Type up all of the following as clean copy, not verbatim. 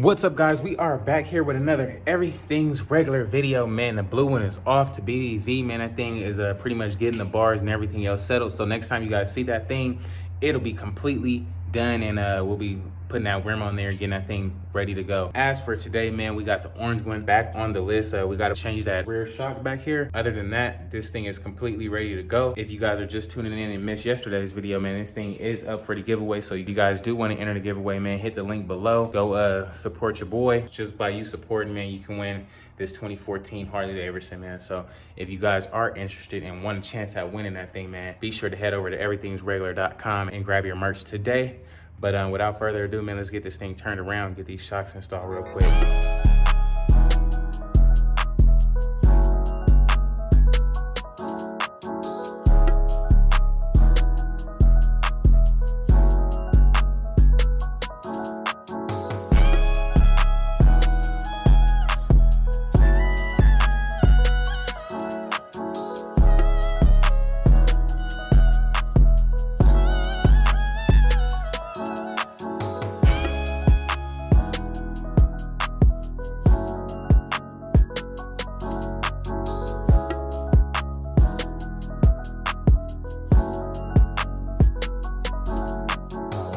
What's up, guys? We are back here with another everything's regular video, man. The blue one is off to BDV, man. That thing is pretty much getting the bars and everything else settled. So next time you guys see that thing, it'll be completely done, and we'll be putting that rim on there and getting that thing ready to go. As for today, man, we got the orange one back on the list. We got to change that rear shock back here. Other than that, this thing is completely ready to go. If you guys are just tuning in and missed yesterday's video, man, this thing is up for the giveaway. So if you guys do want to enter the giveaway, man, hit the link below. Go support your boy. Just by you supporting, man, you can win this 2014 Harley Davidson, man. So if you guys are interested and want a chance at winning that thing, man, be sure to head over to everythingsregular.com and grab your merch today. But without further ado, man, let's get this thing turned around, get these shocks installed real quick.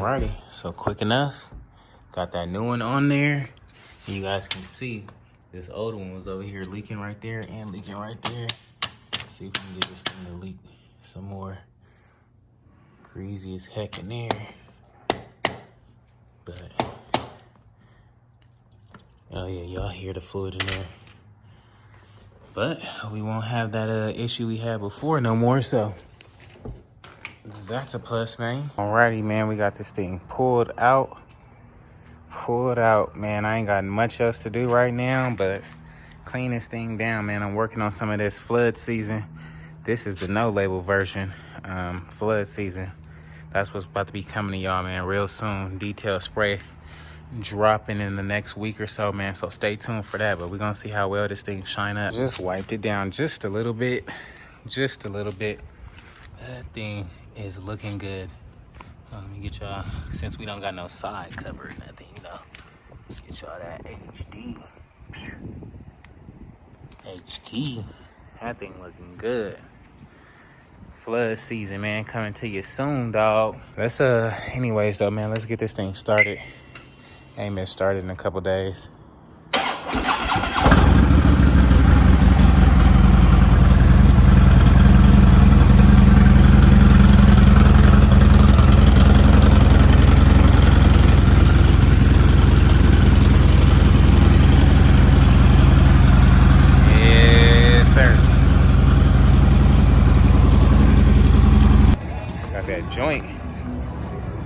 Alrighty, so quick enough, got that new one on there. You guys can see this old one was over here leaking right there and leaking right there. Let's see if we can get this thing to leak some more. Greasy as heck in there. But, oh yeah, y'all hear the fluid in there. But we won't have that issue we had before no more, so that's a plus, man. Alrighty, man, we got this thing pulled out. Man. I ain't got much else to do right now, but clean this thing down, man. I'm working on some of this flood season. This is the no label version, flood season. That's what's about to be coming to y'all, man, real soon. Detail spray dropping in the next week or so, man. So stay tuned for that, but we're gonna see how well this thing shine up. Just wiped it down just a little bit. That thing is looking good. Let me get y'all, since we don't got no side cover or nothing, you know, get y'all that HD. That thing looking good. Flood season, man, coming to you soon, dog. Let's anyways though, man, let's get this thing started. Ain't been started in a couple days. Joint.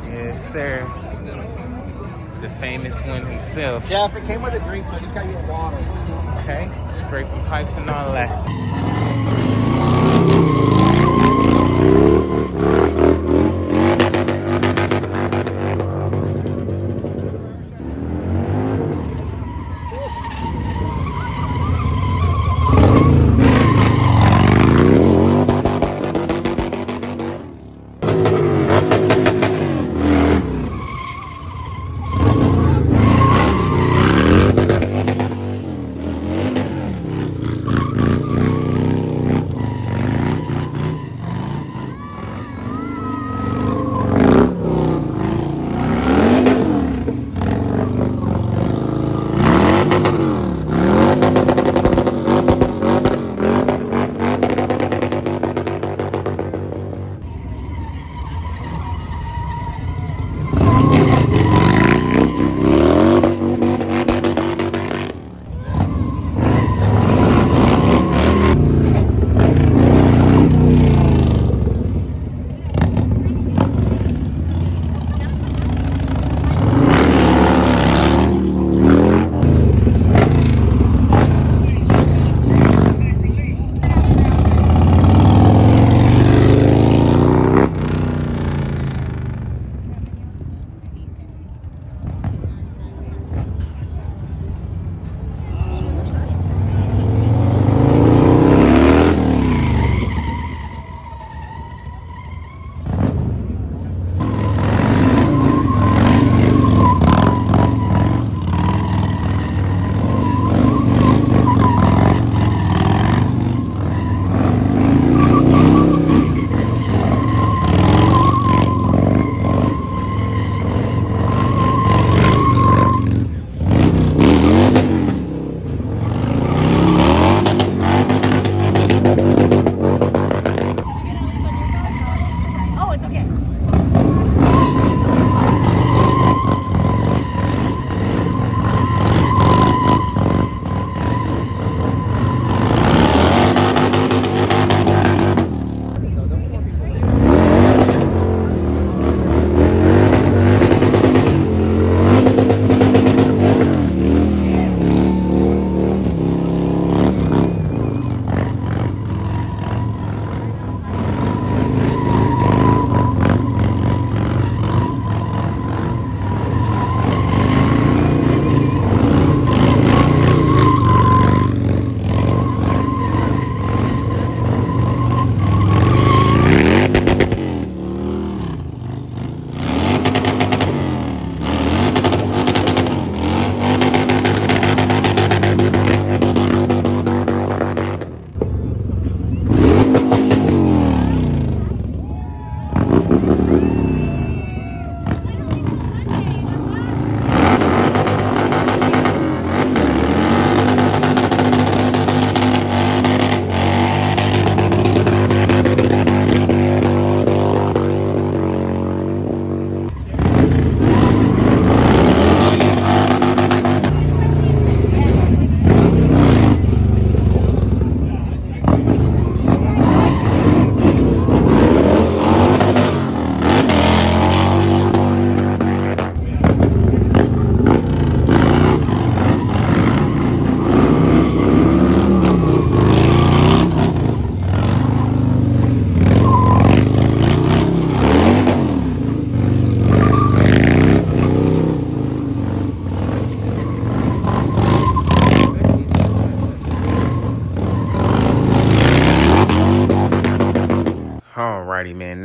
Yes, sir. The famous one himself. Yeah, if it came with a drink, so I just got you a water. Okay, scraping pipes and all that.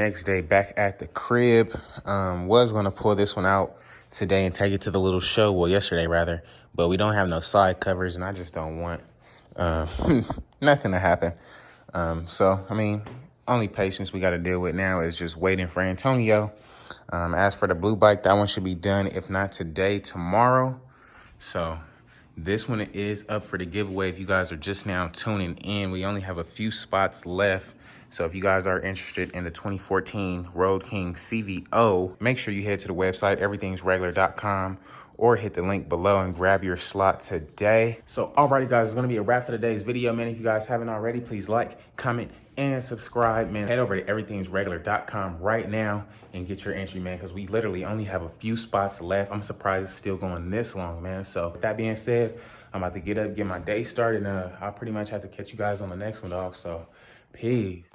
next day back at the crib. Was gonna pull this one out today and take it to the little show. Well, yesterday rather, but we don't have no side covers, and I just don't want nothing to happen. So I mean, only patience we got to deal with now is just waiting for Antonio. As for the blue bike, that one should be done, if not today, tomorrow. So this one is up for the giveaway. If you guys are just now tuning in, we only have a few spots left. So if you guys are interested in the 2014 Road King CVO, make sure you head to the website, everythingsregular.com, or hit the link below and grab your slot today. So alrighty guys, it's gonna be a wrap for today's video, man. If you guys haven't already, please like, comment, and subscribe, man. Head over to everythingsregular.com right now and get your entry, man, because we literally only have a few spots left. I'm surprised it's still going this long, man. So with that being said, I'm about to get up, get my day started, and I'll pretty much have to catch you guys on the next one, dog. So peace.